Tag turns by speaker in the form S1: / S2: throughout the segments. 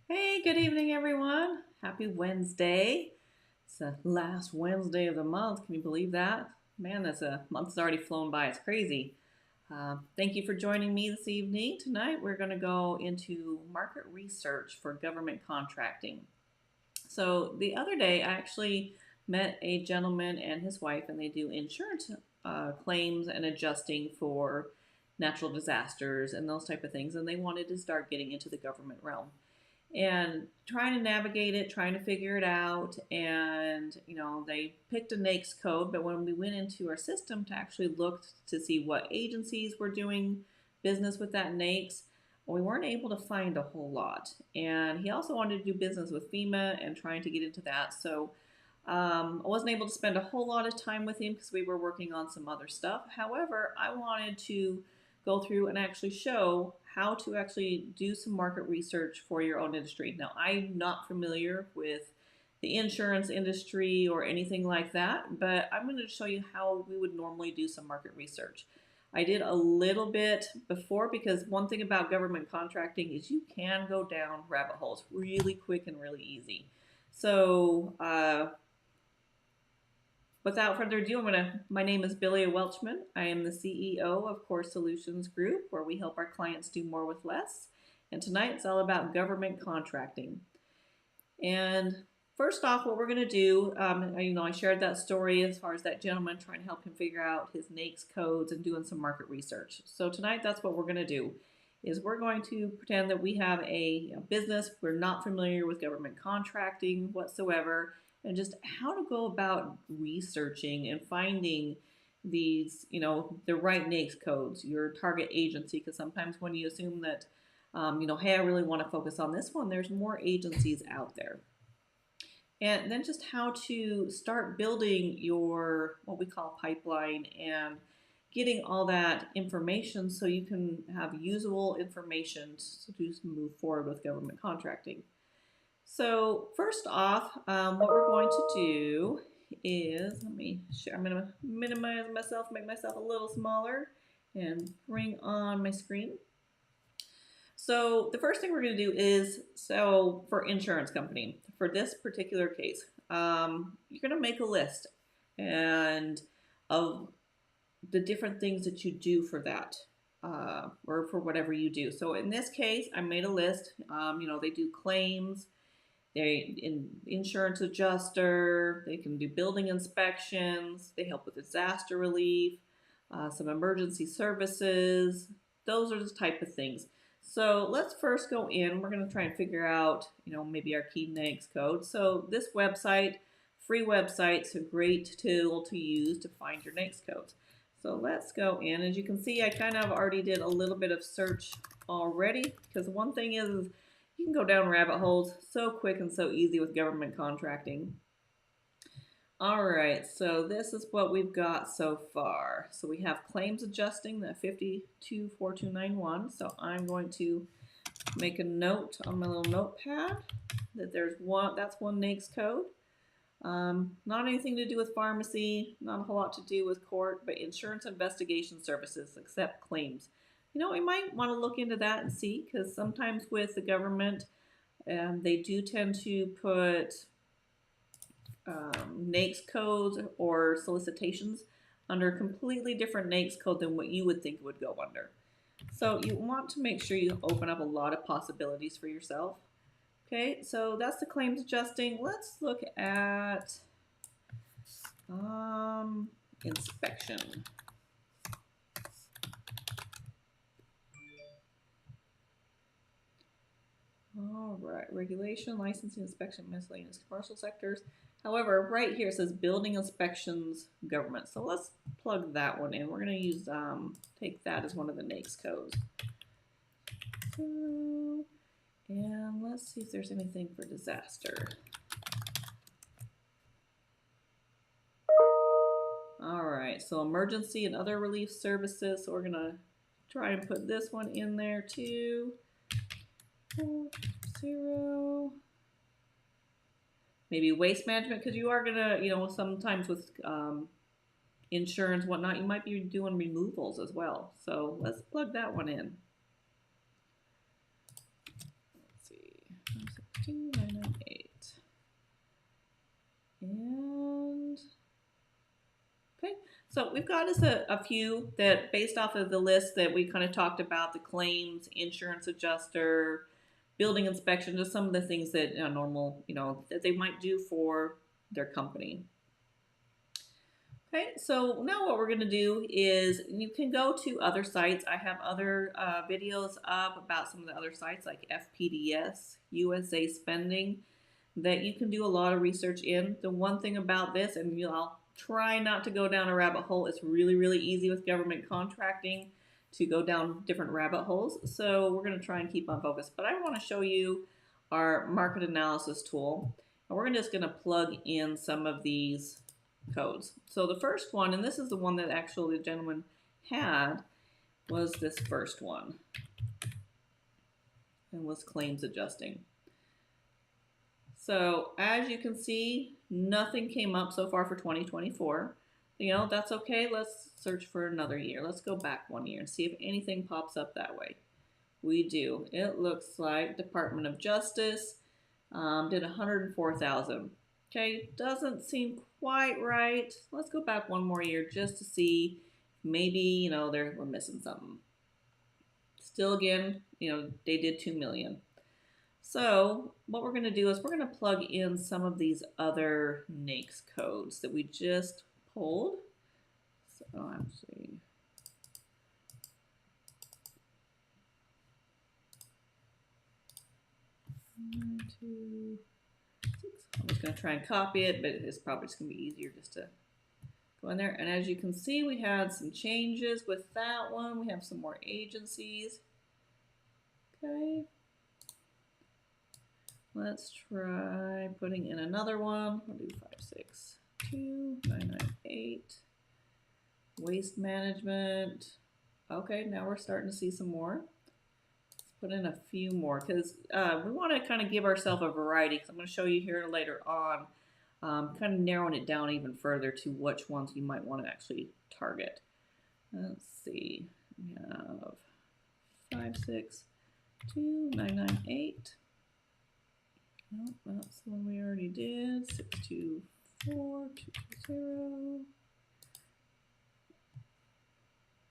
S1: Hey, good evening, everyone. Happy Wednesday. It's the last Wednesday of the month. Can you believe that? Man, that's a month's already flown by. It's crazy. Thank you for joining me this evening. Tonight, we're going to go into market research for government contracting. So, the other day, I actually met a gentleman and his wife, and they do insurance claims and adjusting for natural disasters and those type of things. And they wanted to start getting into the government realm and trying to navigate it, trying to figure it out. And, they picked a NAICS code, but when we went into our system to actually look to see what agencies were doing business with that NAICS, we weren't able to find a whole lot. And he also wanted to do business with FEMA and trying to get into that. So I wasn't able to spend a whole lot of time with him because we were working on some other stuff. However, I wanted to go through and actually show how to actually do some market research for your own industry. Now, I'm not familiar with the insurance industry or anything like that, but I'm going to show you how we would normally do some market research. I did a little bit before because one thing about government contracting is you can go down rabbit holes really quick and really easy. So, without further ado, my name is Billy Welchman. I am the CEO of Core Solutions Group, where we help our clients do more with less. And tonight it's all about government contracting. And first off, what we're going to do, I shared that story as far as that gentleman trying to help him figure out his NAICS codes and doing some market research. So tonight, that's what we're going to do. Is we're going to pretend that we have a business. We're not familiar with government contracting whatsoever, and just how to go about researching and finding these, the right NAICS codes, your target agency, because sometimes when you assume that, hey, I really want to focus on this one, there's more agencies out there. And then just how to start building your, what we call pipeline, and getting all that information so you can have usable information to move forward with government contracting. So first off, what we're going to do is, let me share, I'm going to minimize myself, make myself a little smaller, and bring on my screen. So the first thing we're going to do is, so for insurance company, for this particular case, you're going to make a list and of the different things that you do for that. Or for whatever you do. So in this case, I made a list. They do claims, insurance adjuster, they can do building inspections, they help with disaster relief, some emergency services. Those are the type of things. So let's first go in. We're going to try and figure out, maybe our key NAICS code. So this website, free website, is a great tool to use to find your NAICS codes. So let's go in. As you can see, I kind of already did a little bit of search already, because one thing is you can go down rabbit holes so quick and so easy with government contracting. All right, so this is what we've got so far. So we have claims adjusting, that 524291. So I'm going to make a note on my little notepad that there's one, that's one NAICS code. Not anything to do with pharmacy, not a whole lot to do with court, but insurance investigation services, except claims. We might want to look into that and see, because sometimes with the government, they do tend to put NAICS codes or solicitations under a completely different NAICS code than what you would think it would go under. So you want to make sure you open up a lot of possibilities for yourself. Okay, so that's the claims adjusting. Let's look at inspection. All right, regulation, licensing, inspection, miscellaneous commercial sectors. However, right here it says building inspections, government. So let's plug that one in. We're going to use, take that as one of the NAICS codes. So, and let's see if there's anything for disaster. All right, so emergency and other relief services. So we're going to try and put this one in there too. 0. Maybe waste management, because you are going to, sometimes with insurance, whatnot, you might be doing removals as well. So let's plug that one in. Let's see. 2998. And okay, so we've got us a few that based off of the list that we kind of talked about, the claims, insurance adjuster, building inspection, just some of the things that normal, that they might do for their company. Okay, so now what we're going to do is you can go to other sites. I have other videos up about some of the other sites like FPDS, USA Spending, that you can do a lot of research in. The one thing about this, and I'll try not to go down a rabbit hole, it's really, really easy with government contracting to go down different rabbit holes. So we're going to try and keep on focus. But I want to show you our market analysis tool. And we're just going to plug in some of these codes. So the first one, and this is the one that actually the gentleman had, was this first one, and was claims adjusting. So as you can see, nothing came up so far for 2024. That's okay. Let's search for another year. Let's go back 1 year and see if anything pops up that way. We do. It looks like Department of Justice did 104,000. Okay, doesn't seem quite right. Let's go back 1 more year just to see maybe, we're missing something. Still, again, they did 2 million. So what we're going to do is we're going to plug in some of these other NAICS codes that we just pulled. So actually, I'm just going to try and copy it, but it's probably just going to be easier just to go in there. And as you can see, we had some changes with that one. We have some more agencies. Okay. Let's try putting in another one. We'll do 562,998. Waste management. Okay, now we're starting to see some more. Let's put in a few more because we want to kind of give ourselves a variety. Because I'm going to show you here later on, kind of narrowing it down even further to which ones you might want to actually target. Let's see. We have 562,998. Oh, that's the one we already did. 62420.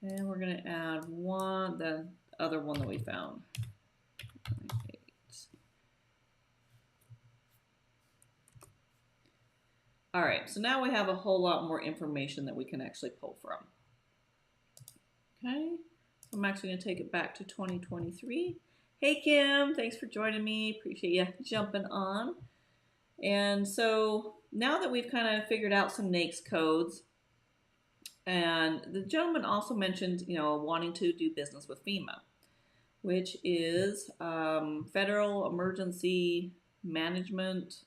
S1: And we're going to add the other one that we found. 98. All right, so now we have a whole lot more information that we can actually pull from. Okay, so I'm actually going to take it back to 2023. Hey Kim, thanks for joining me. Appreciate you jumping on. And so now that we've kind of figured out some NAICS codes, and the gentleman also mentioned, wanting to do business with FEMA, which is Federal Emergency Management,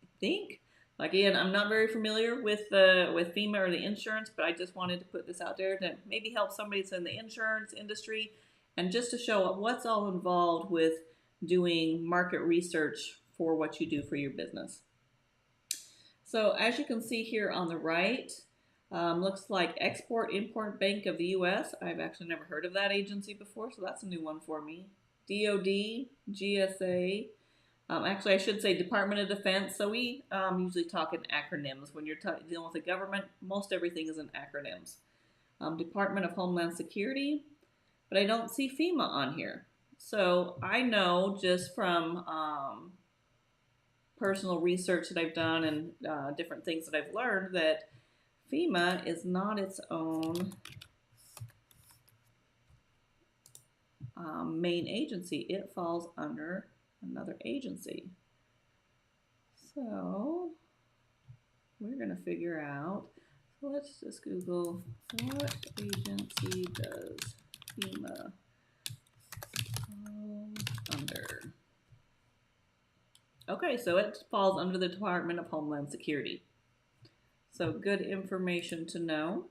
S1: I think. Again, I'm not very familiar with FEMA or the insurance, but I just wanted to put this out there to maybe help somebody that's in the insurance industry, and just to show what's all involved with doing market research for what you do for your business. So as you can see here on the right, looks like Export-Import Bank of the U.S. I've actually never heard of that agency before, so that's a new one for me. DOD, GSA, actually I should say Department of Defense. So we usually talk in acronyms. When you're dealing with the government, most everything is in acronyms. Department of Homeland Security, but I don't see FEMA on here. So I know just from personal research that I've done and different things that I've learned that FEMA is not its own main agency. It falls under another agency. So we're going to figure out, so let's just Google, what agency does FEMA fall under? Okay, so it falls under the Department of Homeland Security. So good information to know.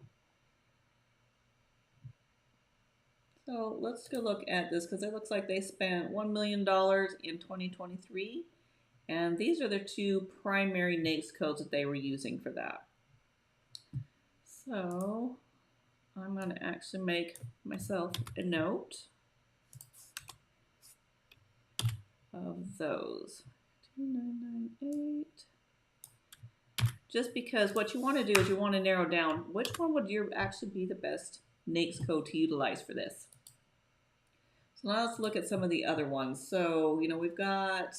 S1: So let's go look at this because it looks like they spent $1 million in 2023. And these are the two primary NAICS codes that they were using for that. So I'm going to actually make myself a note of those. 2998. Just because what you want to do is you want to narrow down which one would actually be the best NAICS code to utilize for this. So now let's look at some of the other ones. So, we've got,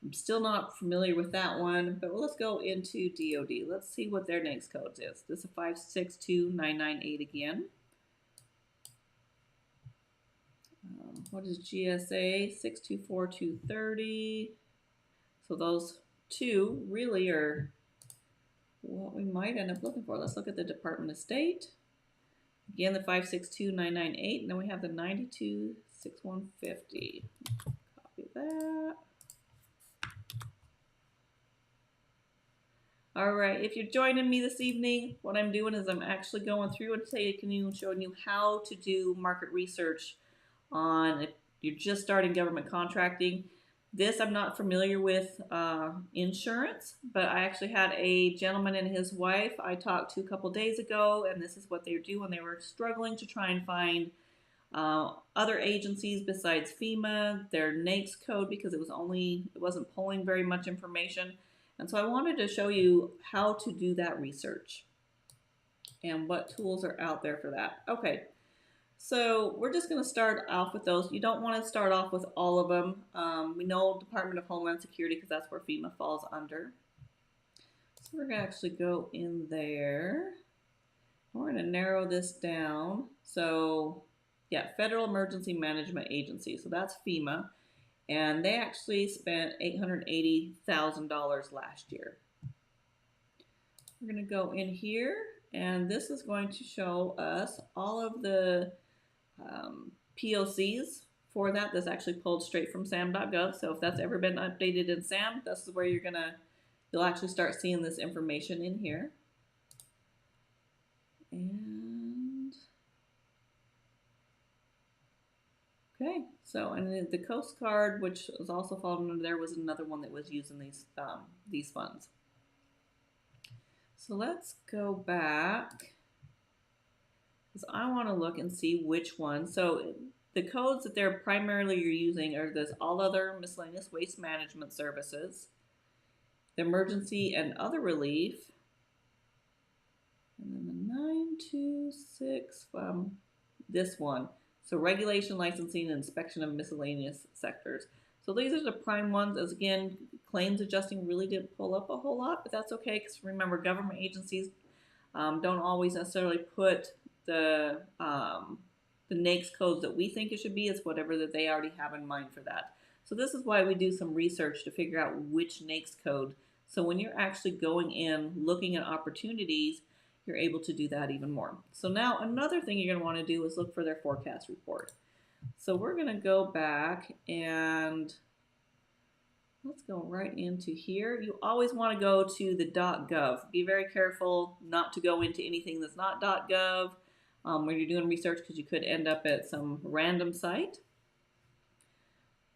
S1: I'm still not familiar with that one, but let's go into DoD. Let's see what their NAICS code is. This is 562998 again. What is GSA? 624230. So those two really are what we might end up looking for. Let's look at the Department of State. Again, the 562998, and then we have the 926150. Copy that. All right, if you're joining me this evening, what I'm doing is I'm actually going through and showing you how to do market research on if you're just starting government contracting. This I'm not familiar with insurance, but I actually had a gentleman and his wife I talked to a couple days ago, and this is what they were doing. They were struggling to try and find other agencies besides FEMA, their NAICS code, because it wasn't pulling very much information. And so I wanted to show you how to do that research and what tools are out there for that. Okay. So we're just going to start off with those. You don't want to start off with all of them. We know Department of Homeland Security because that's where FEMA falls under. So we're going to actually go in there. We're going to narrow this down. So yeah, Federal Emergency Management Agency. So that's FEMA. And they actually spent $880,000 last year. We're going to go in here, and this is going to show us all of the POCs for that. That's actually pulled straight from sam.gov. So if that's ever been updated in SAM, this is where you'll actually start seeing this information in here. And okay, so and the Coast Guard, which was also falling under there, was another one that was using these funds. So let's go back, because I want to look and see which one. So the codes that they're primarily using are this all other miscellaneous waste management services, the emergency and other relief, and then the 926 this one. So regulation, licensing, and inspection of miscellaneous sectors. So these are the prime ones. As again, claims adjusting really didn't pull up a whole lot, but that's okay, because remember, government agencies don't always necessarily put the NAICS codes that we think it should be. It's whatever that they already have in mind for that. So this is why we do some research to figure out which NAICS code. So when you're actually going in, looking at opportunities, you're able to do that even more. So now another thing you're going to want to do is look for their forecast report. So we're going to go back and let's go right into here. You always want to go to the .gov. Be very careful not to go into anything that's not .gov when you're doing research, because you could end up at some random site.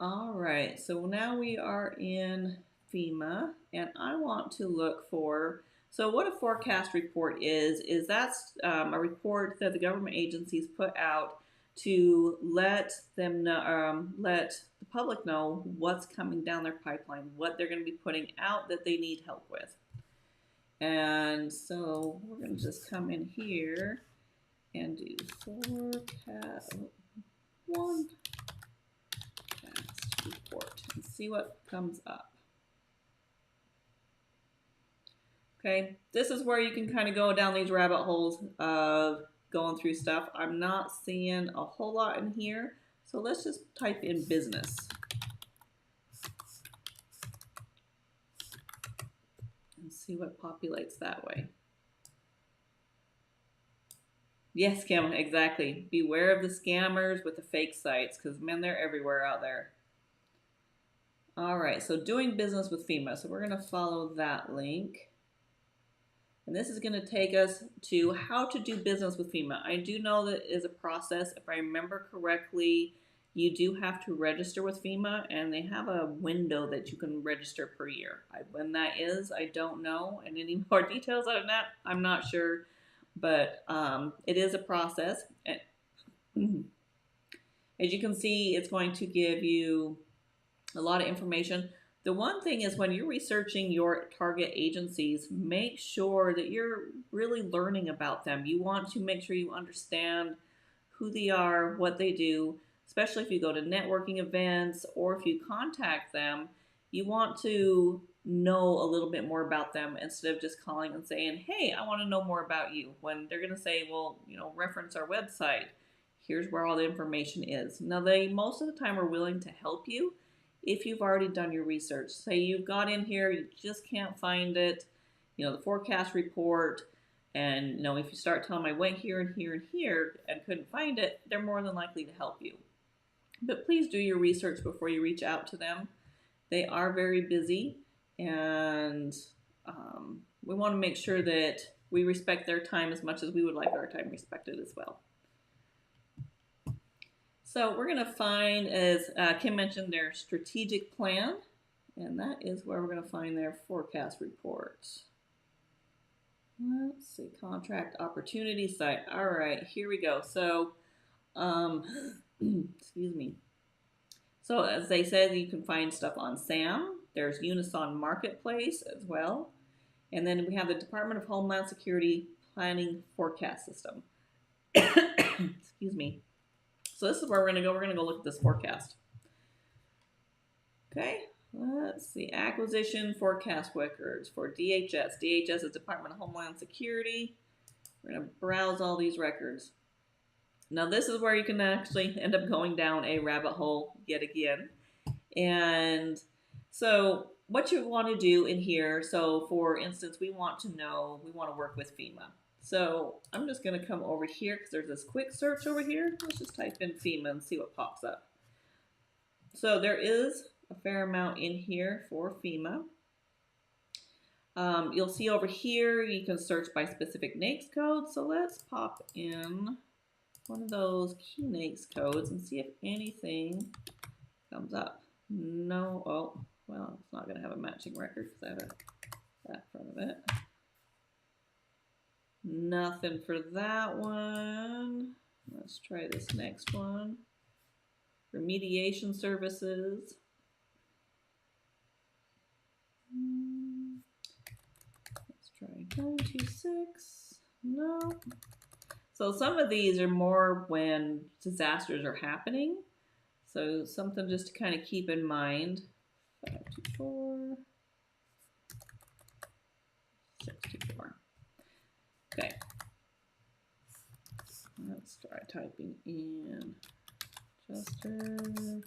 S1: All right, so now we are in FEMA, and I want to look for, so what a forecast report is that's a report that the government agencies put out to let them know, let the public know what's coming down their pipeline, what they're going to be putting out that they need help with. And so we're going to just come in here and do forecast report and see what comes up. Okay, this is where you can kind of go down these rabbit holes of going through stuff. I'm not seeing a whole lot in here, so let's just type in business. And see what populates that way. Yes, scam, exactly. Beware of the scammers with the fake sites, because man, they're everywhere out there. All right, so doing business with FEMA. So we're going to follow that link. And this is going to take us to how to do business with FEMA. I do know that is a process. If I remember correctly, you do have to register with FEMA, and they have a window that you can register per year. When that is, I don't know. And any more details on that, I'm not sure. But it is a process. As you can see, it's going to give you A lot of information. The one thing is when you're researching your target agencies, make sure that you're really learning about them. You want to make sure you understand who they are, what they do, especially if you go to networking events or if you contact them. You want to know a little bit more about them instead of just calling and saying, "Hey, I want to know more about you." When they're going to say, "Well, reference our website. Here's where all the information is." Now, they most of the time are willing to help you if you've already done your research. Say you've got in here, you just can't find it, the forecast report, and if you start telling them I went here and here and here and couldn't find it, they're more than likely to help you. But please do your research before you reach out to them. They are very busy, and we want to make sure that we respect their time as much as we would like our time respected as well. So we're going to find, as Kim mentioned, their strategic plan, and that is where we're going to find their forecast report. Let's see, contract opportunity site. All right, here we go. So, excuse me. So as they said, you can find stuff on SAM. There's Unison Marketplace as well. And then we have the Department of Homeland Security Planning Forecast System. Excuse me. So this is where we're going to go. We're going to go look at this forecast. Okay, let's see. Acquisition forecast records for DHS. DHS is Department of Homeland Security. We're going to browse all these records. Now this is where you can actually end up going down a rabbit hole yet again. And so what you want to do in here, so for instance, we want to work with FEMA. So I'm just going to come over here because there's this quick search over here. Let's just type in FEMA and see what pops up. So there is a fair amount in here for FEMA. You'll see over here you can search by specific NAICS codes. So let's pop in one of those key NAICS codes and see if anything comes up. No, oh, well, it's not going to have a matching record because I have that in front of it. Nothing for that one. Let's try this next one. Remediation services. Let's try 926. No. So some of these are more when disasters are happening. So something just to kind of keep in mind. 524. 624. Okay. Let's try typing in Chester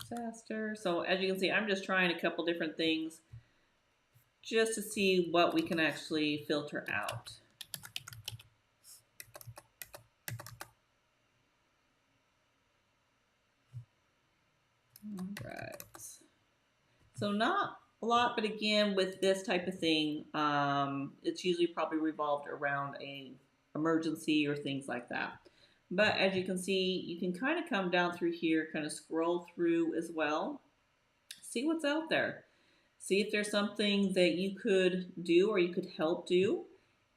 S1: disaster. So as you can see, I'm just trying a couple different things just to see what we can actually filter out. All right. So not a lot, but again, with this type of thing, it's usually probably revolved around a emergency or things like that. But as you can see, you can kind of come down through here, kind of scroll through as well, see what's out there, see if there's something that you could do or you could help do,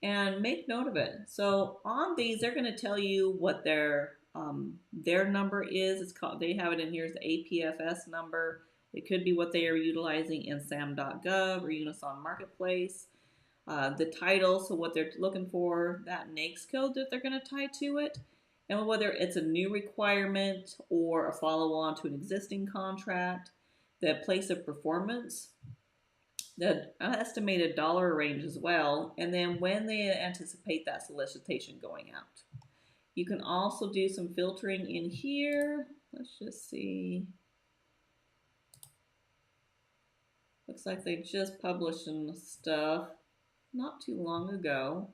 S1: and make note of it. So on these, they're going to tell you what their number is. It's called, they have it in here as the APFS number. It could be what they are utilizing in SAM.gov or Unison Marketplace. The title, so what they're looking for, that NAICS code that they're going to tie to it, and whether it's a new requirement or a follow-on to an existing contract, the place of performance, the estimated dollar range as well, and then when they anticipate that solicitation going out. You can also do some filtering in here. Let's just see. Looks like they just published some stuff not too long ago.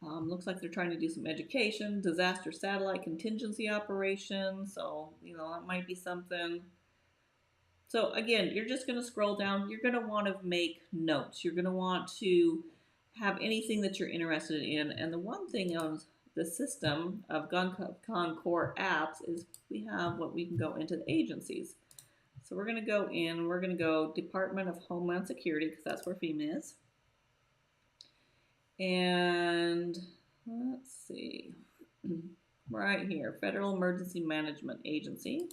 S1: Looks like they're trying to do some education, disaster satellite contingency operations. So, that might be something. So again, you're just going to scroll down. You're going to want to make notes. You're going to want to have anything that you're interested in. And the one thing of the system of GovCon Core Apps is we have what we can go into the agencies. So we're going to go in, we're going to go Department of Homeland Security because that's where FEMA is. And let's see, we're right here, Federal Emergency Management Agency.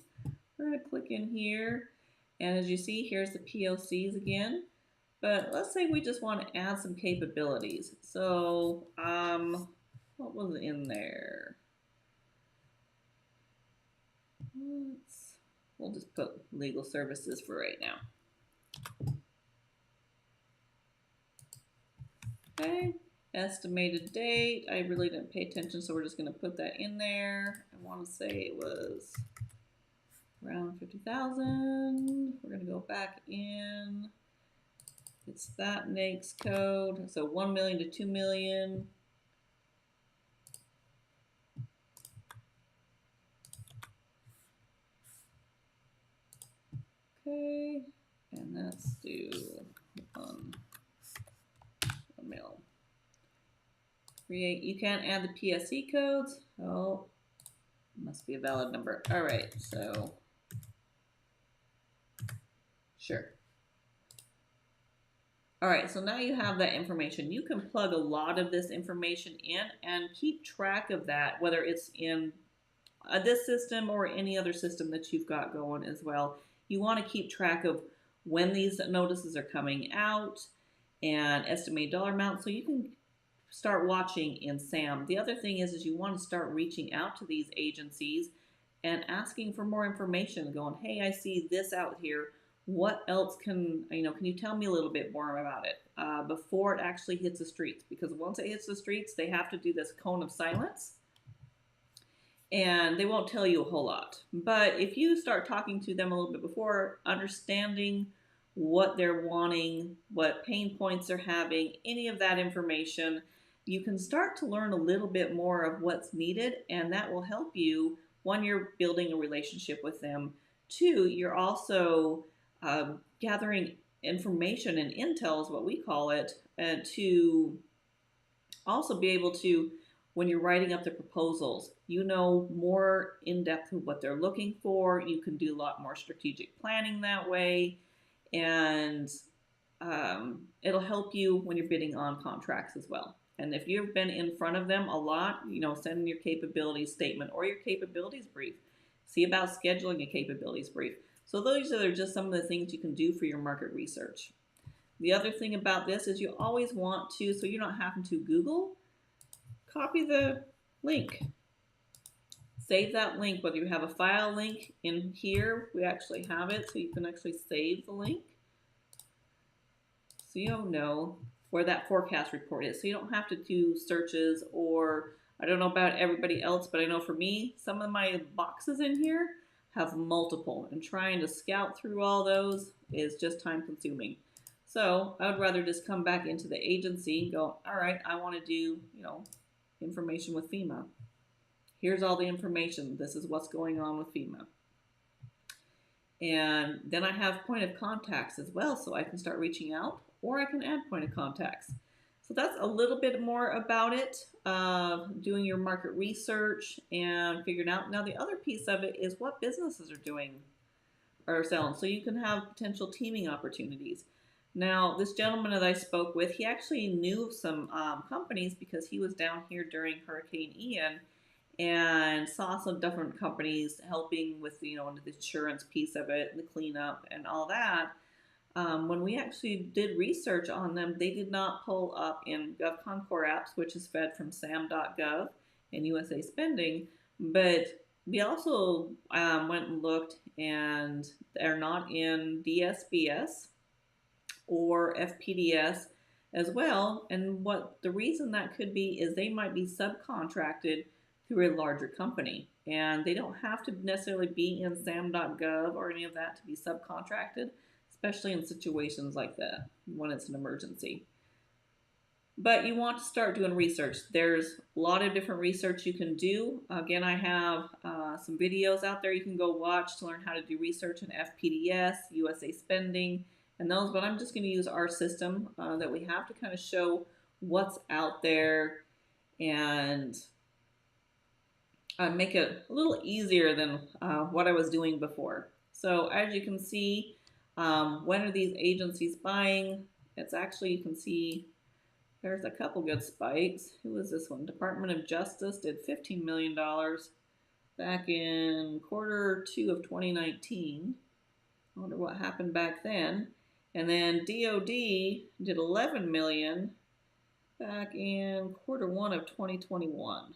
S1: We're going to click in here, and as you see, here's the POCs again. But let's say we just want to add some capabilities. So, what was in there? We'll just put legal services for right now. Okay, estimated date. I really didn't pay attention, so we're just going to put that in there. I want to say it was around 50,000. We're going to go back in. It's that NAICS code. So 1 million to 2 million. Okay, and let's do 1 mil. Create. You can't add the PSC codes. Oh, must be a valid number. All right, so sure. All right, so now you have that information. You can plug a lot of this information in and keep track of that, whether it's in this system or any other system that you've got going as well. You want to keep track of when these notices are coming out and estimate dollar amount so you can start watching in SAM. The other thing is you want to start reaching out to these agencies and asking for more information, going, hey, I see this out here. What else can you tell me a little bit more about it before it actually hits the streets? Because once it hits the streets, they have to do this cone of silence and they won't tell you a whole lot. But if you start talking to them a little bit before, understanding what they're wanting, what pain points they're having, any of that information, you can start to learn a little bit more of what's needed, and that will help you. One, you're building a relationship with them. Two, you're also gathering information and intel is what we call it, to also be able to, when you're writing up the proposals, you know more in depth of what they're looking for. You can do a lot more strategic planning that way, and it'll help you when you're bidding on contracts as well. And if you've been in front of them a lot, send in your capabilities statement or your capabilities brief. See about scheduling a capabilities brief. So those are just some of the things you can do for your market research. The other thing about this is you always want to, so you're not having to Google, copy the link. Save that link, whether you have a file link in here, we actually have it, so you can actually save the link. So you'll know where that forecast report is. So you don't have to do searches, or I don't know about everybody else, but I know for me, some of my boxes in here have multiple, and trying to scout through all those is just time consuming. So I would rather just come back into the agency and go, all right, I want to do, information with FEMA. Here's all the information. This is what's going on with FEMA. And then I have point of contacts as well, so I can start reaching out, or I can add point of contacts. So that's a little bit more about it, doing your market research and figuring out. Now the other piece of it is what businesses are doing or selling, so you can have potential teaming opportunities. Now this gentleman that I spoke with, he actually knew some companies because he was down here during Hurricane Ian and saw some different companies helping with the insurance piece of it and the cleanup and all that. When we actually did research on them, they did not pull up in GovCon Core Apps, which is fed from sam.gov and USA Spending, but we also went and looked, and they're not in DSBS or FPDS as well. And what the reason that could be is they might be subcontracted through a larger company, and they don't have to necessarily be in sam.gov or any of that to be subcontracted, especially in situations like that when it's an emergency. But you want to start doing research. There's a lot of different research you can do. Again, I have some videos out there you can go watch to learn how to do research in FPDS, USA Spending, and those, but I'm just going to use our system that we have to kind of show what's out there and make it a little easier than what I was doing before. So as you can see, when are these agencies buying? It's actually, you can see There's a couple good spikes. Who was this one? Department of Justice did $15 million back in Q2 of 2019. I wonder what happened back then. And then DOD did 11 million back in Q1 of 2021.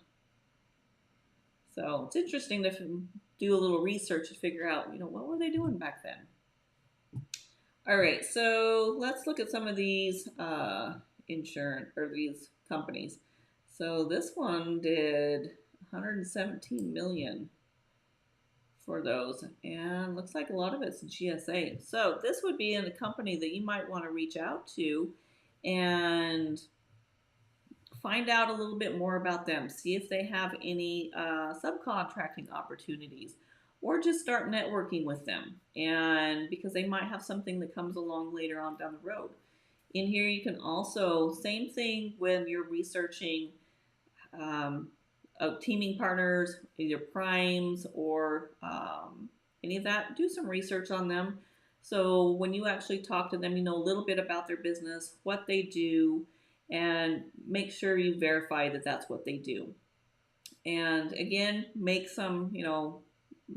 S1: So it's interesting to do a little research to figure out, what were they doing back then? All right, so let's look at some of these insurance or these companies. So this one did 117 million for those, and looks like a lot of it's GSA. So this would be in a company that you might want to reach out to and find out a little bit more about them. See if they have any subcontracting opportunities, or just start networking with them. And because they might have something that comes along later on down the road. In here, you can also, same thing when you're researching teaming partners, either primes or any of that, do some research on them. So when you actually talk to them, you know a little bit about their business, what they do, and make sure you verify that that's what they do. And again, make some,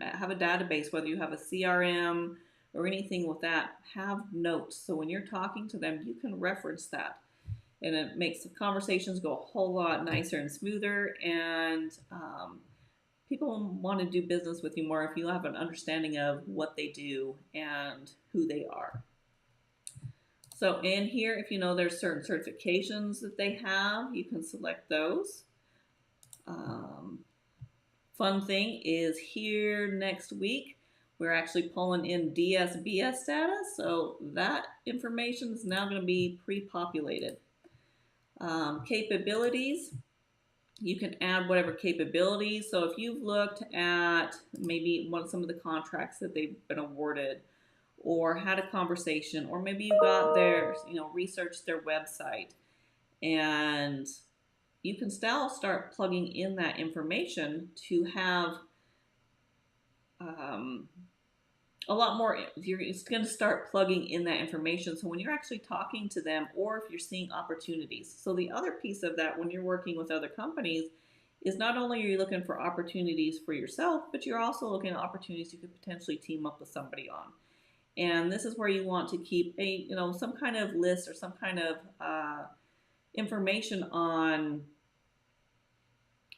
S1: have a database, whether you have a CRM or anything with that, have notes. So when you're talking to them, you can reference that. And it makes the conversations go a whole lot nicer and smoother. And people want to do business with you more if you have an understanding of what they do and who they are. So in here, if you know there's certain certifications that they have, you can select those. Fun thing is here next week, we're actually pulling in DSBS status. So that information is now going to be pre-populated. Capabilities, you can add whatever capabilities. So if you've looked at maybe some of the contracts that they've been awarded, or had a conversation, or maybe you got their, researched their website, and you can still start plugging in that information to have a lot more. You're going to start plugging in that information. So when you're actually talking to them, or if you're seeing opportunities. So the other piece of that, when you're working with other companies, is not only are you looking for opportunities for yourself, but you're also looking at opportunities you could potentially team up with somebody on. And this is where you want to keep a, some kind of list or some kind of information on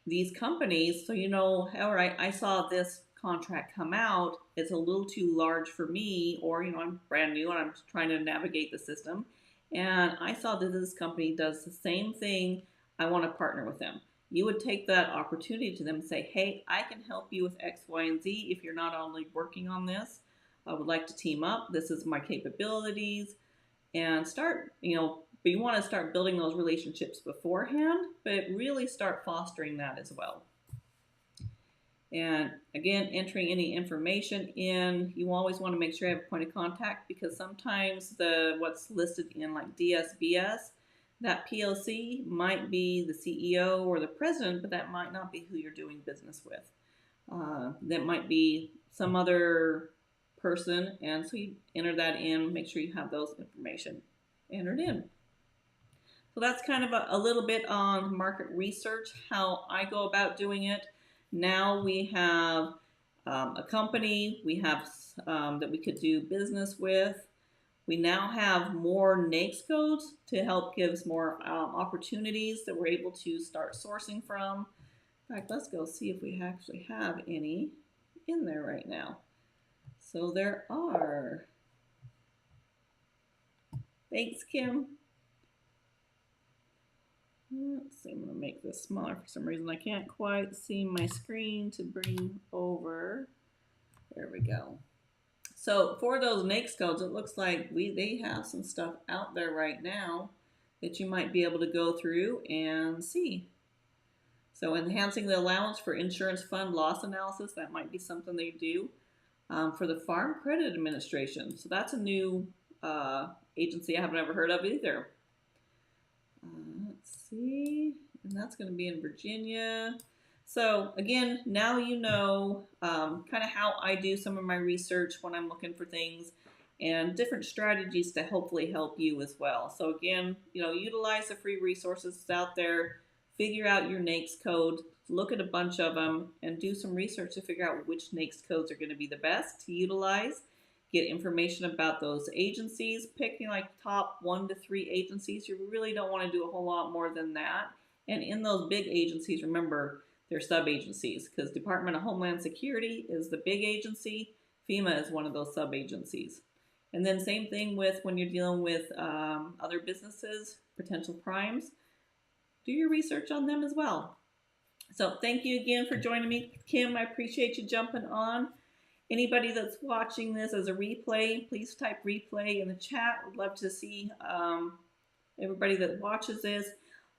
S1: these companies. So, all right, I saw this contract come out. It's a little too large for me, or, I'm brand new and I'm trying to navigate the system. And I saw that this company does the same thing. I want to partner with them. You would take that opportunity to them and say, hey, I can help you with X, Y, and Z if you're not only working on this. I would like to team up. This is my capabilities, and start, but you want to start building those relationships beforehand, but really start fostering that as well. And again, entering any information in, you always want to make sure you have a point of contact, because sometimes what's listed in like DSBS, that PLC might be the CEO or the president, but that might not be who you're doing business with. That might be some other person, and so you enter that in, make sure you have those information entered in. So that's kind of a little bit on market research, how I go about doing it. Now we have a company we have that we could do business with. We now have more NAICS codes to help give us more opportunities that we're able to start sourcing from. In fact, let's go see if we actually have any in there right now. So there are. Thanks, Kim. Let's see, I'm going to make this smaller for some reason. I can't quite see my screen to bring over. There we go. So for those NAICS codes, it looks like they have some stuff out there right now that you might be able to go through and see. So enhancing the allowance for insurance fund loss analysis, that might be something they do. For the Farm Credit Administration. So that's a new agency I haven't ever heard of either. Let's see, and that's going to be in Virginia. So again, now you know kind of how I do some of my research when I'm looking for things. and different strategies to hopefully help you as well. So again, utilize the free resources out there, figure out your NAICS code, look at a bunch of them, and do some research to figure out which NAICS codes are going to be the best to utilize. Get information about those agencies, picking like top 1 to 3 agencies. You really don't want to do a whole lot more than that. And in those big agencies, remember, they're sub-agencies, because Department of Homeland Security is the big agency. FEMA is one of those sub-agencies. And then same thing with when you're dealing with other businesses, potential primes, do your research on them as well. So thank you again for joining me, Kim. I appreciate you jumping on. Anybody that's watching this as a replay, please type replay in the chat. Would love to see everybody that watches this.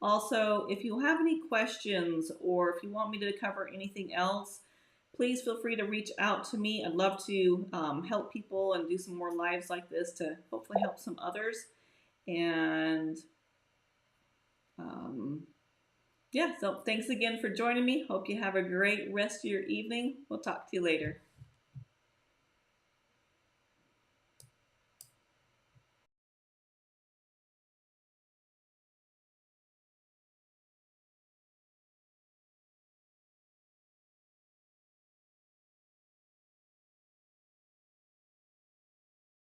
S1: Also, if you have any questions or if you want me to cover anything else, please feel free to reach out to me. I'd love to help people and do some more lives like this to hopefully help some others. And yeah, so thanks again for joining me. Hope you have a great rest of your evening. We'll talk to you later.